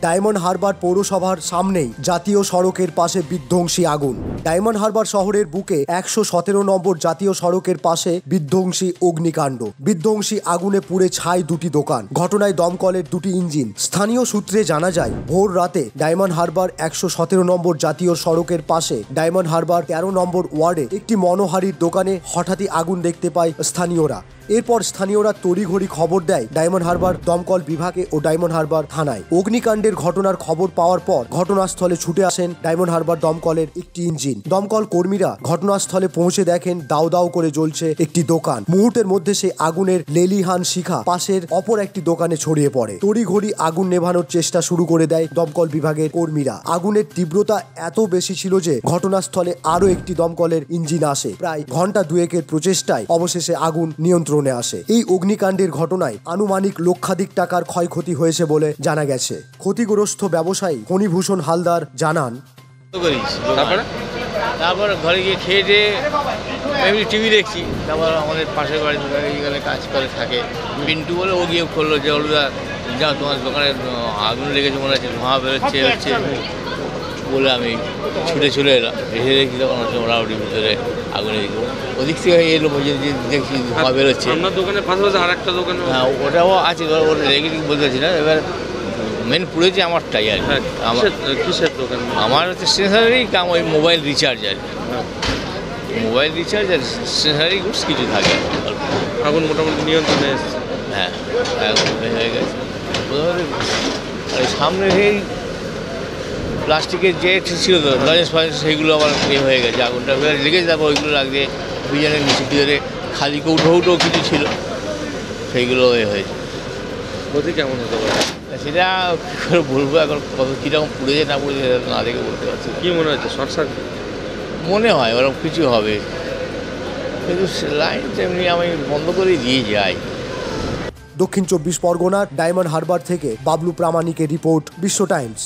Diamond Harbour পৌরসভার সামনেই জাতীয় সড়কের পাশে বিধ্বংসী আগুন। ডায়মন্ড হারবার শহরের বুকে 117 নম্বর জাতীয় সড়কের পাশে বিধ্বংসী অগ্নিকাণ্ড। বিধ্বংসী আগুনে পুড়ে ছাই দুটি দোকান। ঘটনায় দমকলের দুটি ইঞ্জিন। স্থানীয় সূত্রে জানা যায়, ভোর রাতে ডায়মন্ড হারবার 117 নম্বর জাতীয় সড়কের পাশে ডায়মন্ড হারবার 13 নম্বর ওয়ার্ডে একটি মনোহারীর দোকানে হঠাৎই আগুন দেখতে পায় স্থানীয়রা। এরপর স্থানীয়রা তড়িঘড়ি খবর দেয় ডায়মন্ড হারবার দমকল বিভাগে ও ডায়মন্ড হারবার থানায়। অগ্নিকাণ্ডের ঘটনার খবর পাওয়ার পর ঘটনাস্থলে ছুটে আসেন ডায়মন্ড হারবার দমকলের একটি ইঞ্জিন। দমকল কর্মীরা ঘটনাস্থলে পৌঁছে দেখেন দাউ দাউ করে জ্বলছে একটি দোকান। মুহূর্তের মধ্যে সেই আগুনের লেলিহান শিখা পাশের অপর একটি দোকানে ছড়িয়ে পড়ে। তড়িঘড়ি আগুন নেভানোর চেষ্টা শুরু করে দেয় দমকল বিভাগের কর্মীরা। আগুনের তীব্রতা এত বেশি ছিল যে ঘটনাস্থলে আরো একটি দমকলের ইঞ্জিন আসে। প্রায় ঘন্টা দুয়েকের প্রচেষ্টায় অবশেষে আগুন নিয়ন্ত্রণে আসে। এই অগ্নিকাণ্ডের ঘটনায় আনুমানিক লক্ষাধিক টাকার ক্ষয়ক্ষতি হয়েছে বলে জানা গেছে। ক্ষতিগ্রস্ত ব্যবসায়ী ফণীভূষণ হালদার জানান, তারপর ঘরে গিয়ে খেয়ে দিয়ে এমনি টিভি দেখছি। তারপর আমাদের পাশের বাড়ির এখানে কাজ করে থাকে পিন্টু বলে, ও গিয়ে করলো যে ওরা যা তোমার দোকানে আগুন লেগেছে মনে হচ্ছে, ধোঁয়া বেরোচ্ছে হচ্ছে বলে আমি ছুটে চলে এলাম। এসে দেখি তখন হচ্ছে মোটামুটি ভিতরে আগুনে ওদিক থেকে এলো, দেখছি ধোঁয়া বেরোচ্ছে। আপনার দোকানের পাশাপাশি আর একটা দোকান? হ্যাঁ, ওটাও আছে, ওটা লেগে বলতে পারছি না। এবার মেন পুড়েছে আমারটাই আর কি। কিসের দোকান? আমার হচ্ছে স্টেশনারি কাম, ওই মোবাইল রিচার্জ আর কি। মোবাইল রিচার্জ আর স্টেশনারি গুডস কিছু থাকে। আগুন মোটামুটি নিয়ন্ত্রণে এসেছে? হ্যাঁ, এখন হয়ে গেছে। আর সামনে সেই প্লাস্টিকের যে ছিল তো লজেন্স ফজেন্স, সেইগুলো আবার হয়ে গেছে। আগুনটা লেগেছে, তারপর ওইগুলো লাগছে বিজনের নিচে ভিতরে খালি কৌটো কিছু ছিল, সেইগুলো হয়েছে। ক্ষতি কেমন হতে পারে সেটা কী করে বলবো এখন, কত কীরকম পুড়েছে না পুড়েছে না দেখে বলতে পারছি। কী মনে হচ্ছে? শর্ট সার্কিট মনে হয় ওরকম কিছু হবে, কিন্তু লাইন তেমনি আমি বন্ধ করে দিয়ে যাই। দক্ষিণ 24 পরগনার ডায়মন্ড হারবার থেকে বাবলু প্রামাণিকের রিপোর্ট, বিশ্ব টাইমস।